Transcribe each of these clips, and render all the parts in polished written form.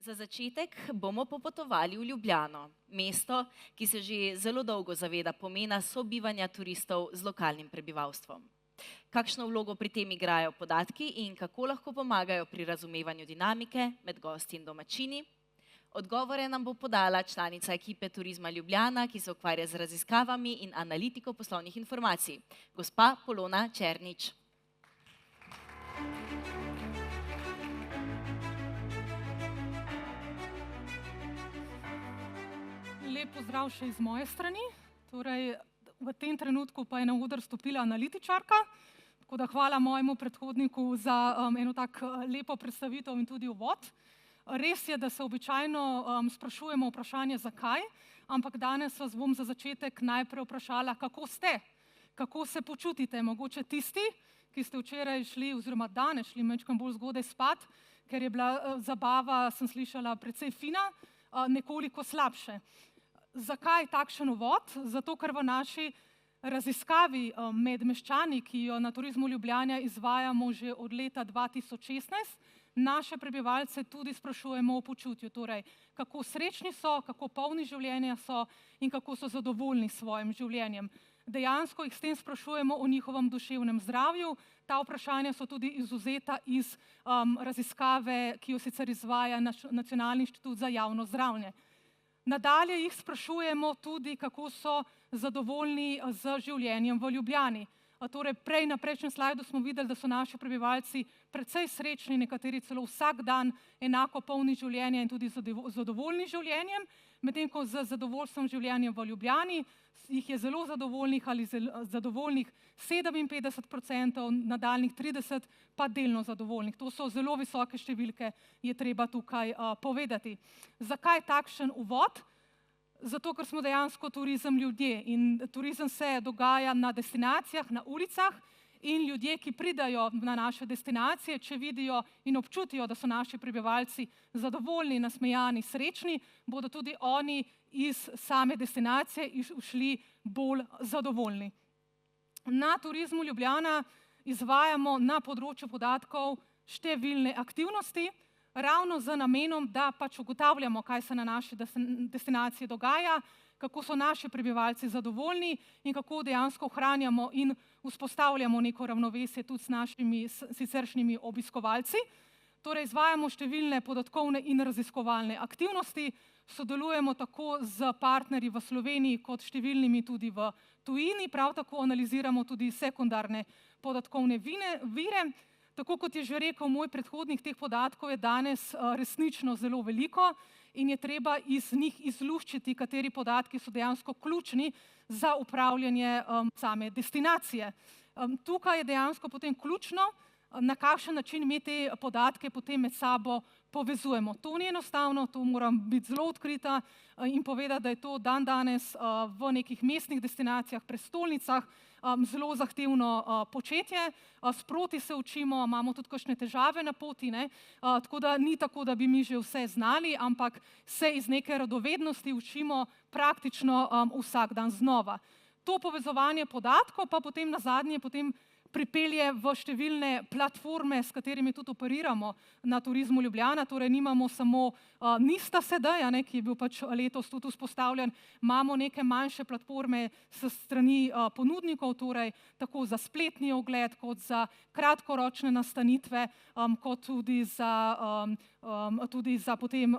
Za začetek bomo popotovali v Ljubljano, mesto, ki se že zelo dolgo zaveda pomena sobivanja turistov z lokalnim prebivalstvom. Kakšno vlogo pri tem igrajo podatki in kako lahko pomagajo pri razumevanju dinamike med gosti in domačini? Odgovore nam bo podala članica ekipe Turizma Ljubljana, ki se ukvarja z raziskavami in analitiko poslovnih informacij, gospa Polona Černič. Lep pozdrav še iz moje strani. Torej, v tem trenutku pa je na oder stopila analitičarka, tako da hvala mojemu predhodniku za eno tako lepo predstavitev in tudi uvod. Res je, da se običajno sprašujemo vprašanje zakaj, ampak danes vas bom za začetek najprej vprašala, kako ste, kako se počutite, mogoče tisti, ki ste včeraj šli oziroma danes šli majčkeno bolj zgodaj spat, ker je bila zabava, sem slišala, precej fina, nekoliko slabše. Zakaj takšen uvod? Zato, ker v naši raziskavi med meščani, ki jo na Turizmu Ljubljana izvajamo že od leta 2016, naše prebivalce tudi sprašujemo o počutju, torej kako srečni so, kako polni življenja so in kako so zadovoljni s svojim življenjem. Dejansko jih s tem sprašujemo o njihovem duševnem zdravju. Ta vprašanja so tudi izvzeta iz raziskave, ki jo sicer izvaja Nacionalni inštitut za javno zdravje. Nadalje jih sprašujemo tudi, kako so zadovoljni z življenjem v Ljubljani. Torej, prej na prejšnjem slajdu smo videli, da so naši prebivalci precej srečni, nekateri celo vsak dan enako polni življenja in tudi zadovoljni življenjem, medtem ko z zadovoljstvom življenjem v Ljubljani jih je zelo zadovoljnih ali zadovoljnih 57%, nadaljnjih 30% pa delno zadovoljnih. To so zelo visoke številke, je treba tukaj povedati. Zakaj takšen uvod? Zato, ker smo dejansko turizem ljudje in turizem se dogaja na destinacijah, na ulicah in ljudje, ki pridajo na naše destinacije, če vidijo in občutijo, da so naši prebivalci zadovoljni, nasmejani, srečni, bodo tudi oni iz same destinacije šli bolj zadovoljni. Na Turizmu Ljubljana izvajamo na področju podatkov številne aktivnosti, ravno z namenom, da pač ugotavljamo, kaj se na naši destinaciji dogaja, kako so naši prebivalci zadovoljni in kako dejansko ohranjamo in vzpostavljamo neko ravnovesje tudi s našimi siceršnjimi obiskovalci. Torej, izvajamo številne podatkovne in raziskovalne aktivnosti, sodelujemo tako z partnerji v Sloveniji kot številnimi tudi v tujini, prav tako analiziramo tudi sekundarne podatkovne vire. Tako kot je že rekel moj predhodnik, teh podatkov je danes resnično zelo veliko in je treba iz njih izluščiti, kateri podatki so dejansko ključni za upravljanje same destinacije. Tukaj je dejansko potem ključno, na kakšen način mi te podatke potem med sabo povezujemo. To ni enostavno, to moram biti zelo odkrita in povedati, da je to dandanes v nekih mestnih destinacijah, prestolnicah zelo zahtevno početje. Sproti se učimo, imamo tudi kakšne težave na poti, tako da ni tako, da bi mi že vse znali, ampak se iz neke radovednosti učimo praktično vsak dan znova. To povezovanje podatkov pa potem nazadnje pripelje v številne platforme, s katerimi tudi operiramo na Turizmu Ljubljana. Torej, nimamo samo Nista sedaj, ki je bil pač letos tudi vzpostavljen, imamo neke manjše platforme s strani ponudnikov, torej tako za spletni ogled, kot za kratkoročne nastanitve, kot tudi za potem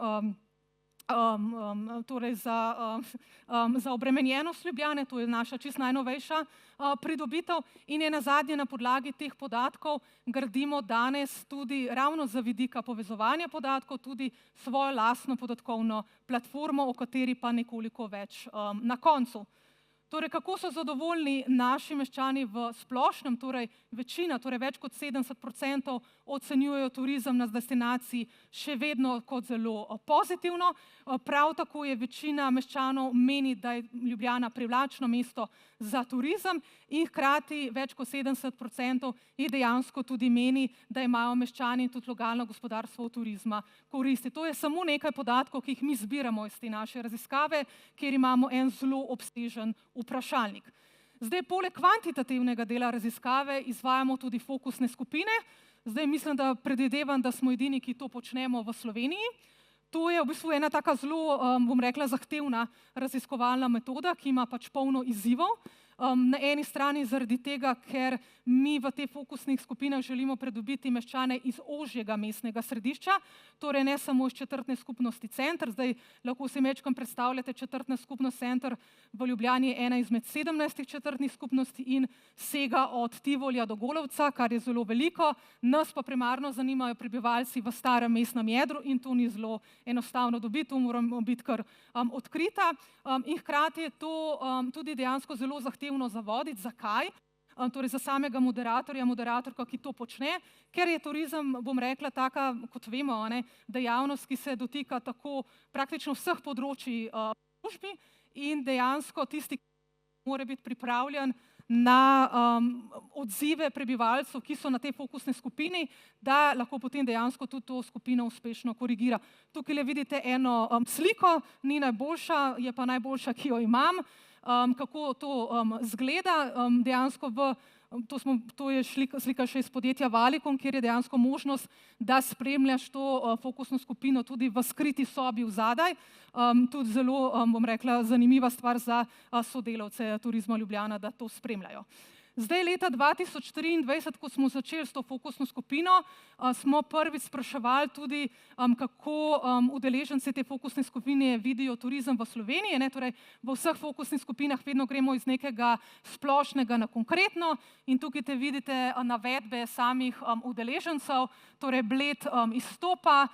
torej za obremenjenost Ljubljane, to je naša čisto najnovejša pridobitev in je nazadnje na podlagi teh podatkov gradimo danes tudi ravno z vidika povezovanja podatkov tudi svojo lastno podatkovno platformo, o kateri pa nekoliko več na koncu. Torej, kako so zadovoljni naši meščani v splošnem, torej večina, torej več kot 70% ocenjujejo turizem na destinaciji še vedno kot zelo pozitivno. Prav tako je večina meščanov meni, da je Ljubljana privlačno mesto za turizem in hkrati več kot 70% je dejansko tudi meni, da imajo meščani in tudi lokalno gospodarstvo od turizma koristi. To je samo nekaj podatkov, ki jih mi zbiramo iz te naše raziskave, kjer imamo en zelo obsežen vprašalnik. Zdaj, poleg kvantitativnega dela raziskave izvajamo tudi fokusne skupine. Zdaj mislim, da predvidevam, da smo edini, ki to počnemo v Sloveniji. To je v bistvu ena taka zelo, bom rekla, zahtevna raziskovalna metoda, ki ima pač polno izzivov. Na eni strani zaradi tega, ker mi v teh fokusnih skupinah želimo pridobiti meščane iz ožjega mestnega središča, torej ne samo iz četrtne skupnosti center. Zdaj lahko si mečkam predstavljate, četrtna skupnost center v Ljubljani je ena izmed 17 četrtnih skupnosti in sega od Tivolija do Golovca, kar je zelo veliko. Nas pa primarno zanimajo prebivalci v starem mestnem jedru in to ni zelo enostavno dobiti, to moramo biti kar odkrita. In hkrati je to tudi dejansko zelo zahtevno za voditi. Zakaj? Torej za samega moderatorja, moderatorka, ki to počne, ker je turizem, bom rekla, taka, kot vemo, dejavnost, ki se dotika tako praktično vseh področij družbi in dejansko tisti, ki mora biti pripravljen na odzive prebivalcev, ki so na tej fokusni skupini, da lahko potem dejansko tudi to skupino uspešno korigira. Tukaj le vidite eno sliko, ni najboljša, je pa najboljša, ki jo imam. Kako to zgleda. Dejansko to je slika še iz podjetja Valicon, kjer je dejansko možnost, da spremljaš to fokusno skupino tudi v skriti sobi vzadaj. Tudi zelo, bom rekla, zanimiva stvar za sodelavce Turizma Ljubljana, da to spremljajo. Zdaj, leta 2023, ko smo začeli s to fokusno skupino, smo prvič spraševali tudi, kako udeleženci te fokusne skupine vidijo turizem v Sloveniji. Torej, v vseh fokusnih skupinah vedno gremo iz nekega splošnega na konkretno in tukaj te vidite navedbe samih udeležencev, torej Bled izstopa,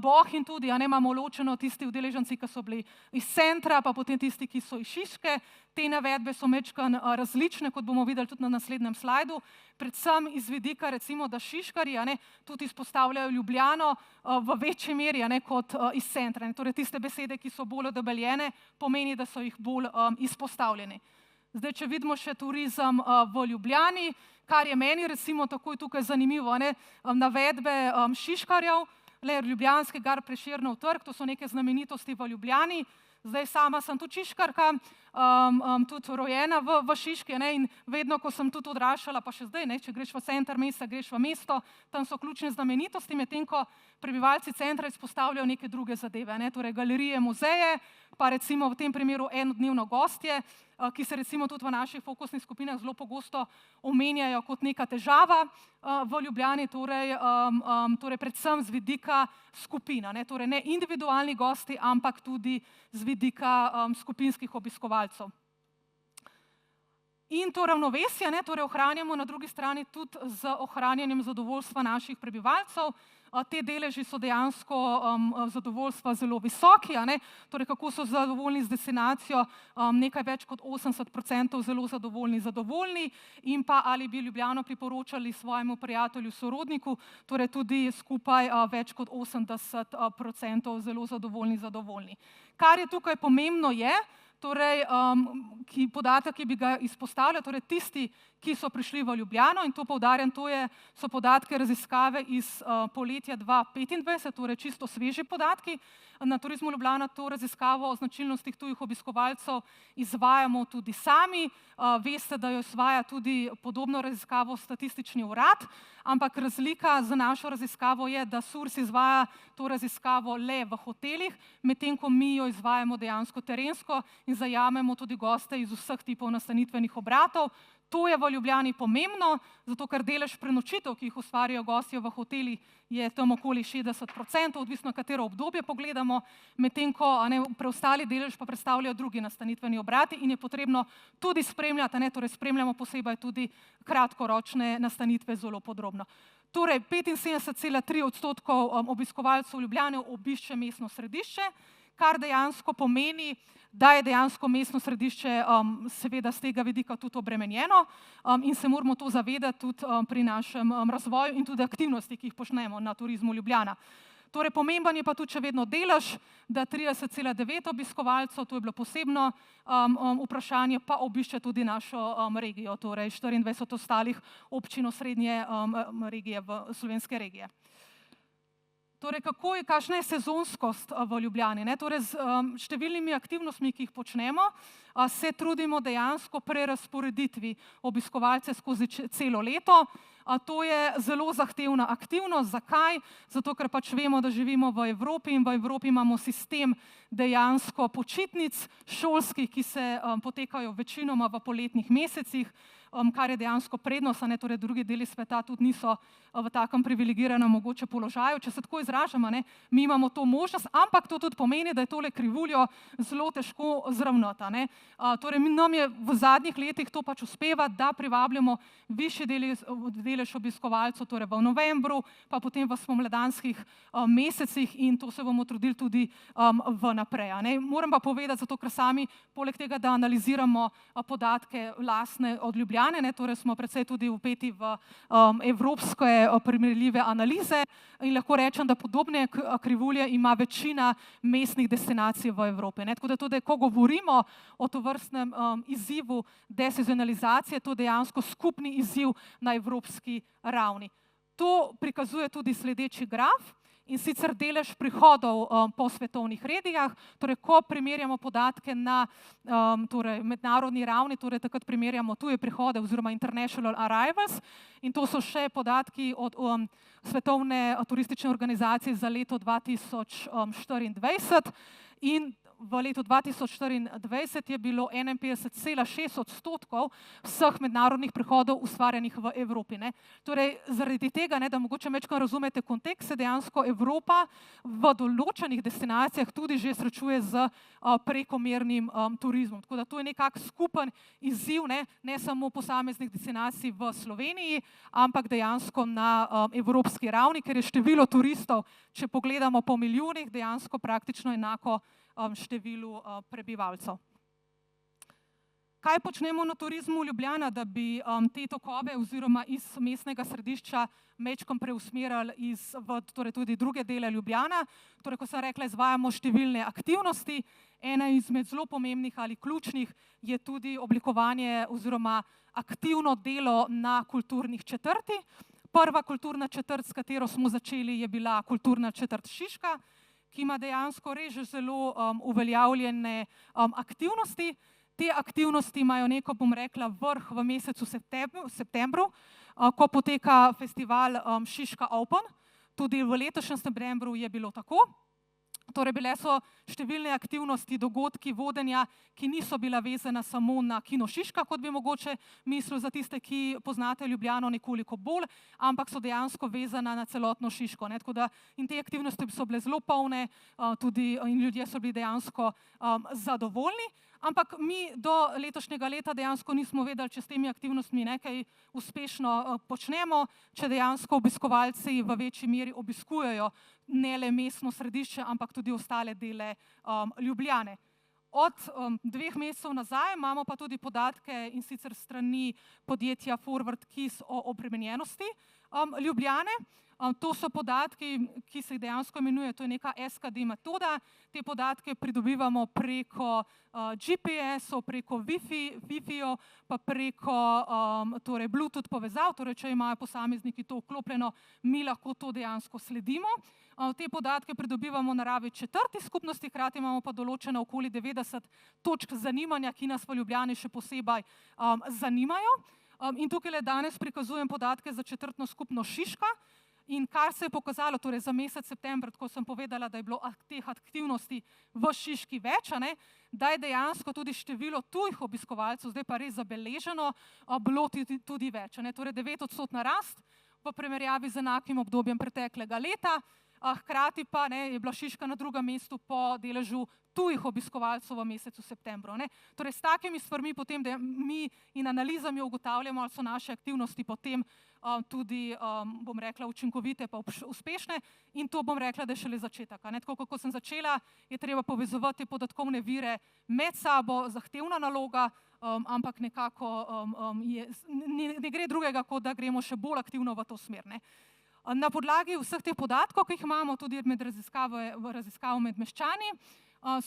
Bohinj tudi, imamo ločeno tisti udeleženci, ki so bili iz centra, pa potem tisti, ki so iz Šiške. Te navedbe so mečkan različne, kot bomo videli tudi na naslednjem slajdu, predvsem iz vidika, recimo, da Šiškarji tudi izpostavljajo Ljubljano v večji meri kot iz centra. Torej, tiste besede, ki so bolj odebeljene, pomeni, da so jih bolj izpostavljeni. Zdaj, če vidimo še turizem v Ljubljani, kar je meni recimo takoj tukaj zanimivo, navedbe Šiškarjev, Ljubljanski gar, Prešernov trg, to so neke znamenitosti v Ljubljani. Zdaj sama sem tudi Šiškarka, tudi rojena v Šiški in vedno, ko sem tudi odraščala, pa še zdaj, če greš v center mesta, greš v mesto, tam so ključne znamenitosti, medtem ko prebivalci centra izpostavljajo neke druge zadeve, torej galerije, muzeje, pa recimo v tem primeru enodnevno gostje, ki se recimo tudi v naših fokusnih skupinah zelo pogosto omenjajo kot neka težava v Ljubljani, torej predvsem z vidika skupina, torej ne individualni gosti, ampak tudi z vidika skupinskih obiskovalcev. In to ravnovesje torej ohranjamo na drugi strani tudi z ohranjanjem zadovoljstva naših prebivalcev. Te deleži so dejansko zadovoljstva zelo visoki, torej kako so zadovoljni z destinacijo, nekaj več kot 80% zelo zadovoljni in pa ali bi Ljubljano priporočali svojemu prijatelju, sorodniku, torej tudi skupaj več kot 80% zelo zadovoljni. Kar je tukaj pomembno je, torej podatek, ki bi ga izpostavljal, torej tisti, ki so prišli v Ljubljano, in to poudarjam, so podatke raziskave iz poletja 2025, torej čisto sveži podatki. Na Turizmu Ljubljana to raziskavo o značilnostih tujih obiskovalcev izvajamo tudi sami. Veste, da jo izvaja tudi podobno raziskavo Statistični urad, ampak razlika z našo raziskavo je, da SURS izvaja to raziskavo le v hotelih, medtem ko mi jo izvajamo dejansko terensko in zajamemo tudi goste iz vseh tipov nastanitvenih obratov. To je v Ljubljani pomembno, zato ker delež prenočitev, ki jih ustvarjajo gostje v hotelih, je tam okoli 60%, odvisno katero obdobje pogledamo, medtem ko preostali delež pa predstavljajo drugi nastanitveni obrati in je potrebno tudi spremljati, torej spremljamo posebej tudi kratkoročne nastanitve zelo podrobno. Torej 75,3% obiskovalcev Ljubljane obišče mestno središče, kar dejansko pomeni, da je dejansko mestno središče seveda z tega vidika tudi obremenjeno in se moramo to zavedati tudi pri našem razvoju in tudi aktivnosti, ki jih počnemo na Turizmu Ljubljana. Torej pomemben je pa tudi še vedno delež, da 30,9 obiskovalcev, to je bilo posebno vprašanje, pa obišče tudi našo regijo, torej 24 ostalih občin osrednje regije, slovenske regije. Torej, kakšna je sezonskost v Ljubljani? Torej, z številnimi aktivnostmi, ki jih počnemo, se trudimo dejansko prerazporeditvi obiskovalce skozi celo leto. To je zelo zahtevna aktivnost. Zakaj? Zato, ker pač vemo, da živimo v Evropi in v Evropi imamo sistem dejansko počitnic šolskih, ki se potekajo večinoma v poletnih mesecih, kar je dejansko prednost, torej drugi deli sveta tudi niso v takem privilegiranem mogoče položaju, če se tako izražamo, mi imamo to možnost, ampak to tudi pomeni, da je tole krivuljo zelo težko zravnati. Torej nam je v zadnjih letih to pač uspeva, da privabljamo višji delež obiskovalcev, torej v novembru, pa potem v spomladanskih mesecih in to se bomo trudili tudi vnaprej. Moram pa povedati, zato ker sami, poleg tega, da analiziramo podatke lastne od Ljubljane, torej smo precej tudi vpeti v evropske primerljive analize in lahko rečem, da podobne krivulje ima večina mestnih destinacij v Evropi. Tako da tudi, ko govorimo o tovrstnem izzivu desezonalizacije, to dejansko skupni izziv na evropski ravni. To prikazuje tudi sledeči graf. In sicer delež prihodov po svetovnih regijah, torej ko primerjamo podatke na mednarodni ravni, torej takrat primerjamo tuje prihode oziroma international arrivals in to so še podatki od Svetovne turistične organizacije za leto 2024 in v letu 2024 je bilo 51,6% vseh mednarodnih prihodov ustvarjenih v Evropi. Torej, zaradi tega, da mogoče malo razumete kontekst, se dejansko Evropa v določenih destinacijah tudi že srečuje z prekomernim turizmom. Tako da to je nekak skupen izziv, ne samo posameznih destinacij v Sloveniji, ampak dejansko na evropski ravni, ker je število turistov, če pogledamo po milijonih, dejansko praktično enako številu prebivalcev. Kaj počnemo na Turizmu Ljubljana, da bi te tokove oziroma iz mestnega središča majčkeno preusmerili v tudi druge dele Ljubljana? Torej, kot sem rekla, izvajamo številne aktivnosti. Ena izmed zelo pomembnih ali ključnih je tudi oblikovanje oziroma aktivno delo na kulturnih četrti. Prva kulturna četrt, s katero smo začeli, je bila kulturna četrt Šiška, ki ima dejansko res že zelo uveljavljene aktivnosti. Te aktivnosti imajo neko, bom rekla, vrh v mesecu septembru, ko poteka festival Šiška Open. Tudi v letošnjem septembru je bilo tako. Torej, bile so številne aktivnosti, dogodki, vodenja, ki niso bila vezana samo na Kino Šiška, kot bi mogoče mislil za tiste, ki poznate Ljubljano nekoliko bolj, ampak so dejansko vezana na celotno Šiško. In te aktivnosti so bile zelo polne, tudi in ljudje so bili dejansko zadovoljni. Ampak mi do letošnjega leta dejansko nismo vedeli, če s temi aktivnostmi nekaj uspešno počnemo, če dejansko obiskovalci v večji meri obiskujejo ne le mestno središče, ampak tudi ostale dele Ljubljane. Od 2 mesecev nazaj imamo pa tudi podatke in sicer strani podjetja Forward Keys o obremenjenosti Ljubljane. To so podatki, ki se jih dejansko imenuje, to je neka SKD metoda. Te podatke pridobivamo preko GPS-ov, preko Wi-Fi-jev, pa preko Bluetooth povezav, torej če imajo posamezniki to vklopljeno, mi lahko to dejansko sledimo. Te podatke pridobivamo na ravni četrti skupnosti, hkrati imamo pa določeno okoli 90 točk zanimanja, ki nas v Ljubljani še posebej zanimajo. In tukaj danes prikazujem podatke za četrtno skupnost Šiška. In kar se je pokazalo, torej za mesec september, tako sem povedala, da je bilo teh aktivnosti v Šiški več, da je dejansko tudi število tujih obiskovalcev, zdaj pa res zabeleženo, bilo tudi več. Torej 9% rast v primerjavi z enakim obdobjem preteklega leta, hkrati pa je bila Šiška na drugem mestu po deležu tujih obiskovalcev v mesecu septembru. Torej s takimi stvarmi potem, da mi in analizami ugotavljamo, ali so naše aktivnosti potem tudi, bom rekla, učinkovite pa uspešne in to bom rekla, da je šele začetek. Tako kako sem začela, je treba povezovati podatkovne vire med sabo, zahtevna naloga, ampak nekako ne gre drugega, kot da gremo še bolj aktivno v to smer. Na podlagi vseh teh podatkov, ki jih imamo tudi med raziskavo med meščani,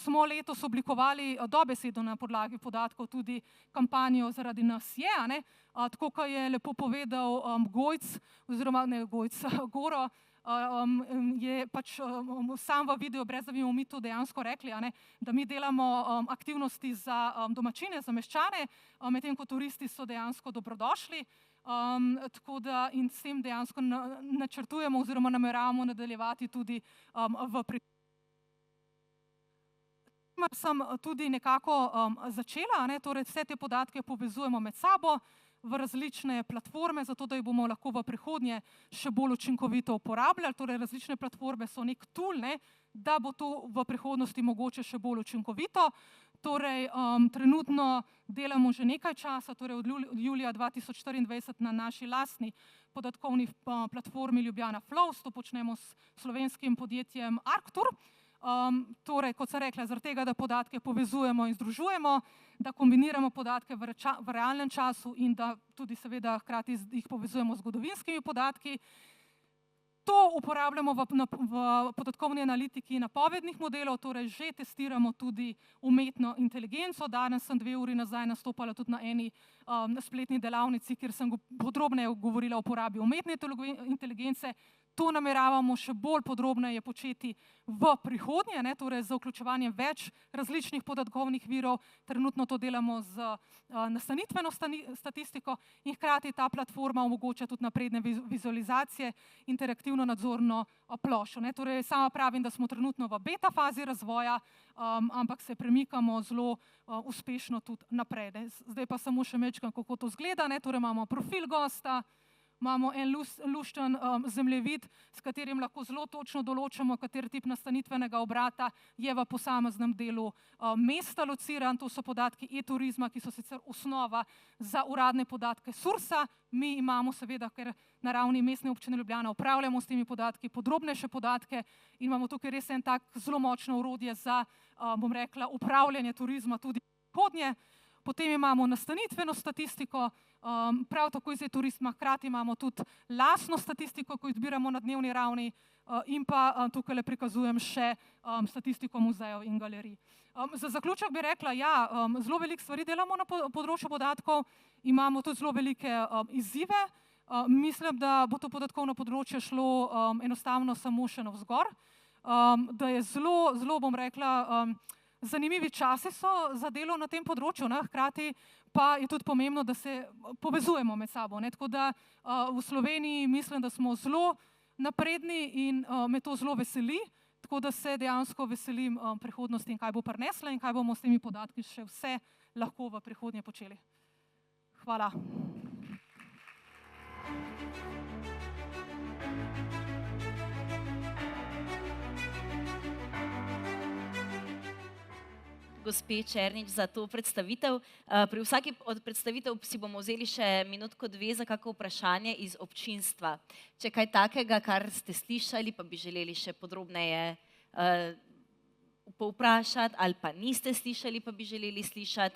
smo letos oblikovali dobesedno na podlagi podatkov tudi kampanjo Zaradi nas je. Tako, kot je lepo povedal Gojc, oziroma ne Gojc, Goro, je pač sam v videu, brez da bi mi to dejansko rekli, da mi delamo aktivnosti za domačine, za meščane, medtem ko turisti so dejansko dobrodošli. Tako da in s tem dejansko načrtujemo oziroma nameravamo nadaljevati tudi v prihodnosti. Sem tudi nekako začela, torej vse te podatke povezujemo med sabo v različne platforme, zato da jih bomo lahko v prihodnje še bolj učinkovito uporabljali. Torej različne platforme so nek tool, da bo to v prihodnosti mogoče še bolj učinkovito. Torej, trenutno delamo že nekaj časa, torej od julija 2024 na naši lastni podatkovni platformi Ljubljana Flows, to počnemo s slovenskim podjetjem Arctur. Torej, kot sem rekla, zaradi tega, da podatke povezujemo in združujemo, da kombiniramo podatke v realnem času in da tudi seveda hkrati jih povezujemo z zgodovinskimi podatki. To uporabljamo v podatkovni analitiki napovednih modelov, torej že testiramo tudi umetno inteligenco. Danes sem 2 uri nazaj nastopala tudi na eni spletni delavnici, kjer sem podrobneje govorila o uporabi umetne inteligence. To nameravamo še bolj podrobneje početi v prihodnje, torej z vključevanjem več različnih podatkovnih virov. Trenutno to delamo z nastanitveno statistiko in hkrati ta platforma omogoča tudi napredne vizualizacije, interaktivno nadzorno ploščo. Torej sama pravim, da smo trenutno v beta fazi razvoja, ampak se premikamo zelo uspešno tudi naprej. Zdaj pa samo še mečkam, kako to izgleda. Torej imamo profil gosta, imamo en lušten zemljevid, s katerim lahko zelo točno določamo, kater tip nastanitvenega obrata je v posameznem delu mesta lociran. To so podatki e-turizma, ki so sicer osnova za uradne podatke SURS-a. Mi imamo seveda, ker na ravni Mestne občine Ljubljana upravljamo s temi podatki, podrobnejše podatke in imamo tukaj res en tak zelo močno orodje za, bom rekla, upravljanje turizma tudi prihodnje. Potem imamo nastanitveno statistiko, prav tako iz e-turizma, hkrati imamo tudi lastno statistiko, ko izbiramo na dnevni ravni in pa tukaj le prikazujem še statistiko muzejev in galerij. Za zaključek bi rekla, ja, zelo veliko stvari delamo na področju podatkov, imamo tudi zelo velike izzive. Mislim, da bo to podatkovno področje šlo enostavno samo še navzgor, da je zelo, bom rekla, zanimivi časi so za delo na tem področju, hkrati pa je tudi pomembno, da se povezujemo med sabo. Tako da v Sloveniji mislim, da smo zelo napredni in me to zelo veseli, tako da se dejansko veselim prihodnosti in kaj bo prinesla in kaj bomo s temi podatki še vse lahko v prihodnje počeli. Hvala. Gospe Černič za to predstavitev. Pri vsaki od predstavitev si bomo vzeli še minutko 2 za kako vprašanje iz občinstva. Če kaj takega, kar ste slišali, pa bi želeli še podrobneje povprašati ali pa niste slišali, pa bi želeli slišati,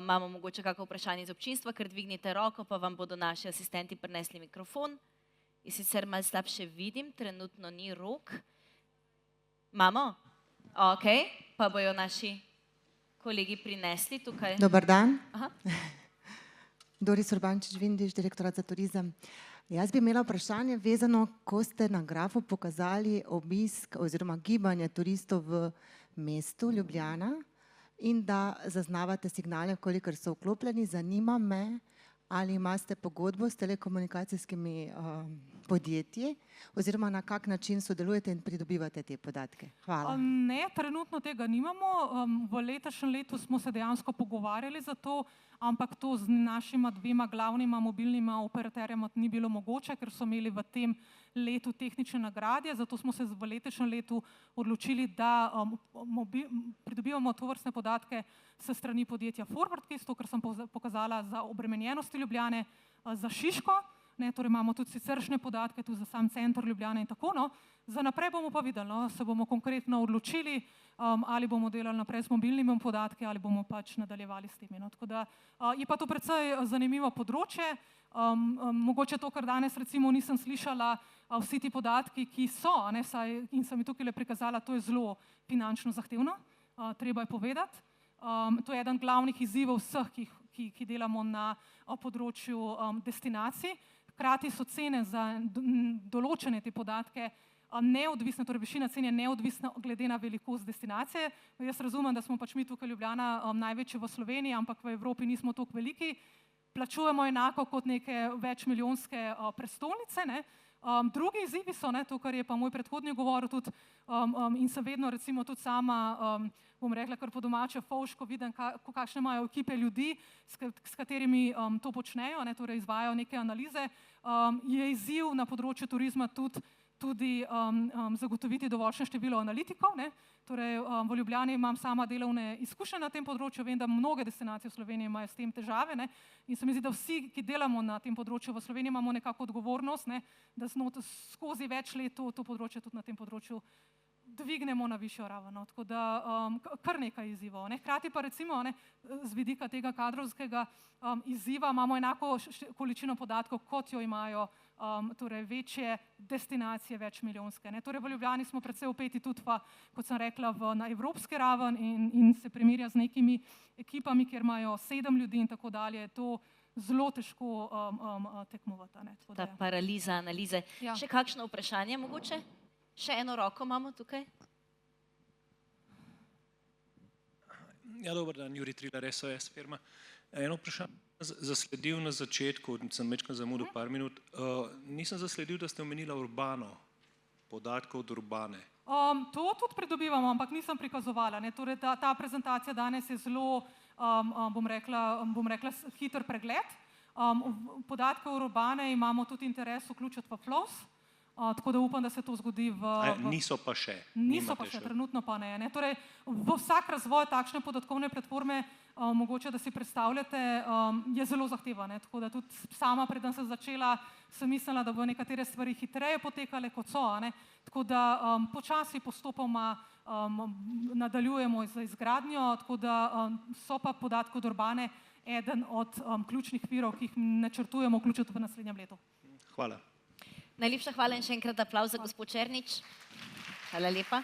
imamo mogoče kako vprašanje iz občinstva, ker dvignite roko, pa vam bodo naši asistenti prinesli mikrofon. In sicer malo slabše vidim, trenutno ni rok. Imamo? Ok, pa bojo naši kolegi prinesli tukaj. Dobar dan. Doris Urbančič-Vindiš, direktorat za turizem. Jaz bi imela vprašanje vezano, ko ste na grafu pokazali obisk oziroma gibanje turistov v mestu Ljubljana in da zaznavate signale, kolikor so vklopljeni. Zanima me, ali imate pogodbo s telekomunikacijskimi podjetji oziroma na kak način sodelujete in pridobivate te podatke. Hvala. Ne, trenutno tega nimamo. V letošnjem letu smo se dejansko pogovarjali za to, ampak to z našima 2 glavnima mobilnima operaterjema ni bilo mogoče, ker so imeli v tem letu tehnične nagradje, zato smo se v letošnjem letu odločili, da pridobivamo tovrstne podatke s strani podjetja Forwardkis, to, kar sem pokazala za obremenjenosti Ljubljane, za Šiško. Torej imamo tudi siceršnje podatke, tudi za sam center Ljubljane in tako. Za naprej bomo pa videli, se bomo konkretno odločili, ali bomo delali naprej s mobilnimi podatki ali bomo pač nadaljevali s temi. Tako da je pa to precej zanimivo področje. Mogoče to, kar danes recimo nisem slišala, vsi ti podatki, ki so, in sem jih tukaj le prikazala, to je zelo finančno zahtevno, treba je povedati. To je eden glavnih izzivov vseh, ki delamo na področju destinacij. Hkrati so cene za določene te podatke neodvisne, torej višina cen je neodvisna glede na velikost destinacije. Jaz razumem, da smo pač mi tukaj Ljubljana največji v Sloveniji, ampak v Evropi nismo toliko veliki. plačujemo enako kot neke večmilijonske prestolnice, ne. Drugi izzivi so, ne, to, kar je pa moj predhodnik govoril tudi, in se vedno recimo tudi sama, bom rekla kar po domače, fovško vidim, kakšne imajo ekipe ljudi, s katerimi to počnejo, ne, torej izvajajo neke analize, je izziv na področju turizma tudi zagotoviti dovoljšne število analitikov, ne. Torej v Ljubljani imam sama delovne izkušnje na tem področju, vem, da mnoge destinacije v Sloveniji imajo s tem težave, ne, in se mi zdi, da vsi, ki delamo na tem področju v Sloveniji, imamo nekako odgovornost, ne, da skozi več let to področje tudi na tem področju dvignemo na višjo raven, no. Tako da kar nekaj izzivov, ne. Hkrati pa recimo, ne, z vidika tega kadrovskega izziva imamo enako količino podatkov, kot jo imajo torej večje destinacije, večmilijonske, ne. Torej v Ljubljani smo precej vpeti tudi pa, kot sem rekla, na evropski raven in se primerja z nekimi ekipami, kjer imajo 7 ljudi in tako dalje, je to zelo težko tekmovati, ne. Tako da Ta paraliza analize. Ja. Še kakšno vprašanje mogoče? Še eno roko imamo tukaj. Ja, dober dan, Jurij Trilar, SOS firma. Eno vprašanje zasledil na začetku, sem večkrat zamudil par minut, nisem zasledil, da ste omenila Urbano, podatke od Urbane. To tudi pridobivamo, ampak nisem prikazovala, ne. Torej ta prezentacija danes je zelo, bom rekla hiter pregled. Podatke o Urbane imamo tudi interes vključiti v FLOWS, tako da upam, da se to zgodi Niso pa še. Niso pa še, trenutno pa ne, ne. Torej, vsak razvoj takšne podatkovne platforme, mogoče, da si predstavljate, je zelo zahteven, ne. Tako da tudi sama, preden sem začela, sem mislila, da bodo nekatere stvari hitreje potekale, kot so, a ne. Tako da počasi postopoma nadaljujemo z izgradnjo, tako da so pa podatki od Urbane eden od ključnih virov, ki jih načrtujemo vključiti v naslednjem letu. Hvala. Najlepša hvala in še enkrat aplavz za gospod Černič. Hvala lepa.